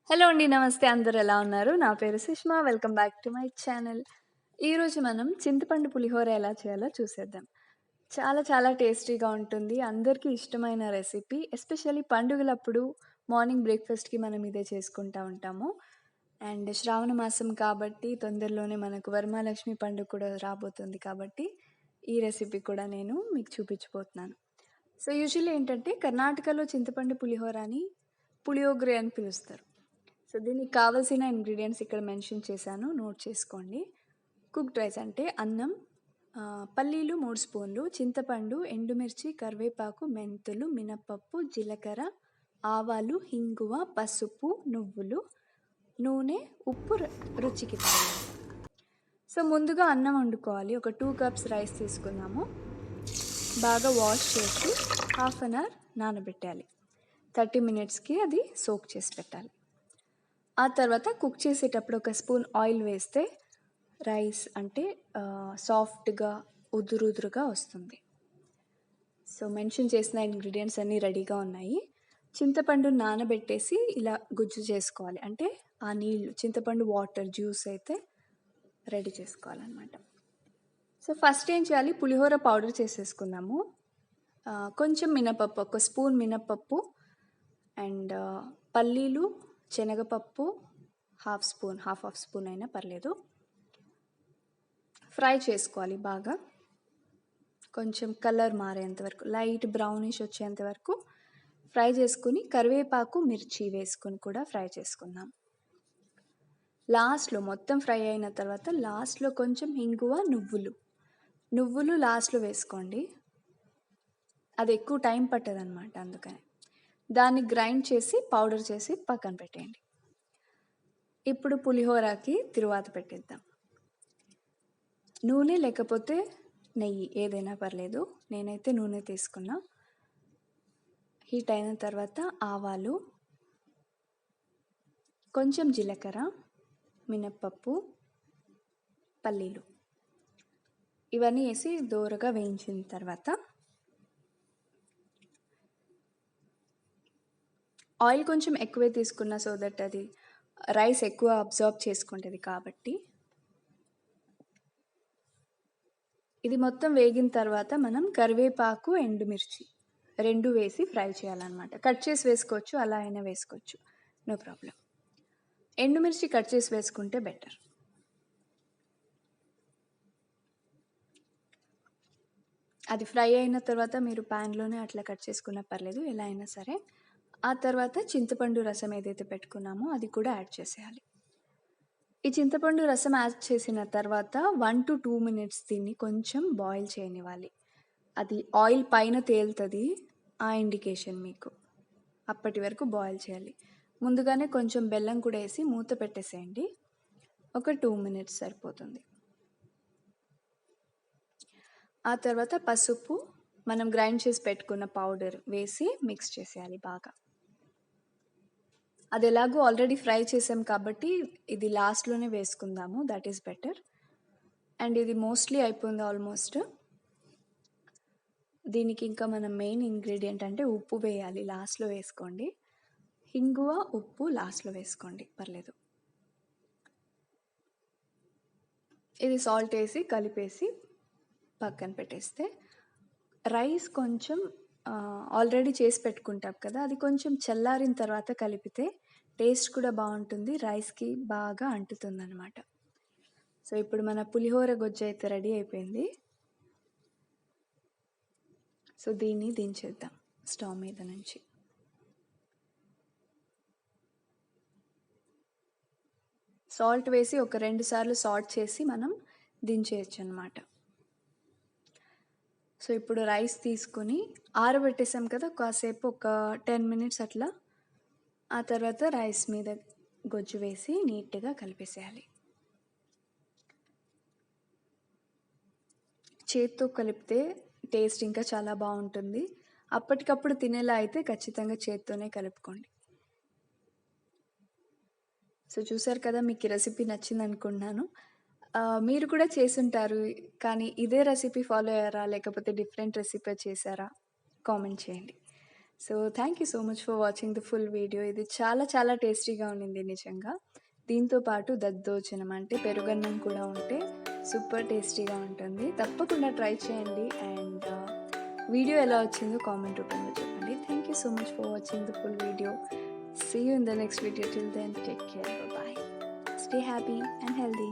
Hello అండి. నమస్తే. అందరూ ఎలా ఉన్నారు? నా పేరు Sushma. Welcome back to my channel. ఈరోజు మనం చింతపండు పులిహోర ఎలా చేయాలో చూసేద్దాం. చాలా చాలా టేస్టీగా ఉంటుంది. అందరికీ ఇష్టమైన రెసిపీ. ఎస్పెషల్లీ పండుగలప్పుడు మార్నింగ్ బ్రేక్‌ఫాస్ట్‌కి మనం ఇదే చేసుకుంటా ఉంటాము. అండ్ శ్రావణ మాసం కాబట్టి తొందరలోనే మనకు వరమహాలక్ష్మి పండుగ కూడా రాబోతుంది కాబట్టి ఈ రెసిపీ కూడా నేను మీకు చూపించబోతున్నాను. సో, యూజువల్లీ ఏంటంటే కర్ణాటకలో చింతపండు పులిహోరని పులియోగ్రే అని పిలుస్తారు. సో, దీనికి కావాల్సిన ఇంగ్రీడియెంట్స్ ఇక్కడ మెన్షన్ చేశాను. నోట్ చేసుకోండి. కుక్డ్ రైస్ అంటే అన్నం, పల్లీలు 3 స్పూన్లు, చింతపండు, ఎండుమిర్చి, కరివేపాకు, మెంతులు, మినపప్పు, జీలకర్ర, ఆవాలు, ఇంగువ, పసుపు, నువ్వులు, నూనె, ఉప్పు రుచికి తగినంత. సో, ముందుగా అన్నం వండుకోవాలి. ఒక 2 కప్స్ రైస్ తీసుకున్నాము. బాగా వాష్ చేసి హాఫ్ అన్ అవర్ నానబెట్టాలి. 30 మినిట్స్‌కి అది సోక్ చేసి పెట్టాలి. ఆ తర్వాత కుక్ చేసేటప్పుడు ఒక స్పూన్ ఆయిల్ వేస్తే రైస్ అంటే సాఫ్ట్‌గా, ఉదురుదురుగా వస్తుంది. సో, మెన్షన్ చేసిన ఇంగ్రీడియెంట్స్ అన్నీ రెడీగా ఉన్నాయి. చింతపండు నానబెట్టేసి ఇలా గుజ్జు చేసుకోవాలి. అంటే ఆ నీళ్ళు చింతపండు వాటర్ జ్యూస్ అయితే రెడీ చేసుకోవాలన్నమాట. సో, ఫస్ట్ ఏం చేయాలి, పులిహోర పౌడర్ చేసేసుకుందాము. కొంచెం మినపప్పు, ఒక స్పూన్ మినపప్పు అండ్ పల్లీలు, శనగపప్పు హాఫ్ స్పూన్ అయినా పర్లేదు. ఫ్రై చేసుకోవాలి బాగా. కొంచెం కలర్ మారేంత వరకు, లైట్ బ్రౌనిష్ వచ్చేంత వరకు ఫ్రై చేసుకుని కరివేపాకు, మిర్చి వేసుకొని కూడా ఫ్రై చేసుకుందాం. లాస్ట్‌లో మొత్తం ఫ్రై అయిన తర్వాత లాస్ట్‌లో కొంచెం ఇంగువ, నువ్వులు లాస్ట్‌లో వేసుకోండి. అది ఎక్కువ టైం పట్టదనమాట అందుకని. దాన్ని గ్రైండ్ చేసి పౌడర్ చేసి పక్కన పెట్టేయండి. ఇప్పుడు పులిహోరకి తిరువాత పెట్టేద్దాం. నూనె లేకపోతే నెయ్యి ఏదైనా పర్లేదు. నేనైతే నూనె తీసుకున్నా. హీట్ అయిన తర్వాత ఆవాలు, కొంచెం జీలకర్ర, మినప్పప్పు, పల్లీలు ఇవన్నీ వేసి దోరగా వేయించిన తర్వాత ఆయిల్ కొంచెం ఎక్కువే తీసుకున్నా సో దట్ అది రైస్ ఎక్కువ అబ్జార్బ్ చేసుకుంటుంది కాబట్టి. ఇది మొత్తం వేగిన తర్వాత మనం కరివేపాకు, ఎండుమిర్చి 2 వేసి ఫ్రై చేయాలన్నమాట. కట్ చేసి వేసుకోవచ్చు, అలా అయినా వేసుకోవచ్చు, నో ప్రాబ్లం. ఎండుమిర్చి కట్ చేసి వేసుకుంటే బెటర్. అది ఫ్రై అయిన తర్వాత మీరు ప్యాన్లోనే అట్లా కట్ చేసుకున్నా పర్లేదు, ఎలా అయినా సరే. ఆ తర్వాత చింతపండు రసం ఏదైతే పెట్టుకున్నామో అది కూడా యాడ్ చేసేయాలి. ఈ చింతపండు రసం యాడ్ చేసిన తర్వాత 1 to 2 మినిట్స్ దీన్ని కొంచెం బాయిల్ చేయనివ్వాలి. అది ఆయిల్ పైన తేలుతుంది, ఆ ఇండికేషన్ మీకు. అప్పటి వరకు బాయిల్ చేయాలి. ముందుగానే కొంచెం బెల్లం కూడా వేసి మూత పెట్టేసేయండి. ఒక 2 మినిట్స్ సరిపోతుంది. ఆ తర్వాత పసుపు, మనం గ్రైండ్ చేసి పెట్టుకున్న పౌడర్ వేసి మిక్స్ చేసేయాలి బాగా. అది ఎలాగో ఆల్రెడీ ఫ్రై చేసాం కాబట్టి ఇది లాస్ట్లోనే వేసుకుందాము, దట్ ఈస్ బెటర్. అండ్ ఇది మోస్ట్లీ అయిపోయింది ఆల్మోస్ట్. దీనికి ఇంకా మనం మెయిన్ ఇంగ్రీడియంట్ అంటే ఉప్పు వేయాలి, లాస్ట్లో వేసుకోండి. ఇంగువ, ఉప్పు లాస్ట్లో వేసుకోండి, పర్లేదు. ఇది సాల్ట్ వేసి కలిపేసి పక్కన పెట్టేస్తే రైస్ కొంచెం ఆల్రెడీ చేసి పెట్టుకుంటాం కదా, అది కొంచెం చల్లారిన తర్వాత కలిపితే టేస్ట్ కూడా బాగుంటుంది, రైస్కి బాగా అంటుతుంది అనమాట. సో, ఇప్పుడు మన పులిహోర గొజ్జు అయితే రెడీ అయిపోయింది. సో, దీన్ని దించేద్దాం స్టవ్ మీద నుంచి. సాల్ట్ వేసి ఒక 2 సార్లు సాల్ట్ చేసి మనం దించేయచ్చు అనమాట. సో, ఇప్పుడు రైస్ తీసుకుని ఆరబెట్టేసాం కదా, కాసేపు ఒక 10 మినిట్స్ అట్లా. ఆ తర్వాత రైస్ మీద గొజ్జు వేసి నీట్గా కలిపేసేయాలి. చేత్తో కలిపితే టేస్ట్ ఇంకా చాలా బాగుంటుంది. అప్పటికప్పుడు తినేలా అయితే ఖచ్చితంగా చేత్తోనే కలుపుకోండి. సో, చూసారు కదా, మీకు ఈ రెసిపీ నచ్చింది అనుకుంటున్నాను. మీరు కూడా చేసుంటారు, కానీ ఇదే రెసిపీ ఫాలో అయ్యారా లేకపోతే డిఫరెంట్ రెసిపీ చేశారా? కామెంట్ చేయండి. So thank you so much for watching the full video. ఇది చాలా చాలా టేస్టీగా ఉండింది నిజంగా. దీంతో పాటు దద్దోజనం అంటే పెరుగన్నం కూడా ఉంటే సూపర్ టేస్టీగా ఉంటుంది. తప్పకుండా ట్రై చేయండి. అండ్ వీడియో ఎలా వచ్చిందో కామెంట్ రూపంలో చెప్పండి. Thank you so much for watching the full video. See you in the next video. Till then, take care. Bye bye. Stay happy and healthy.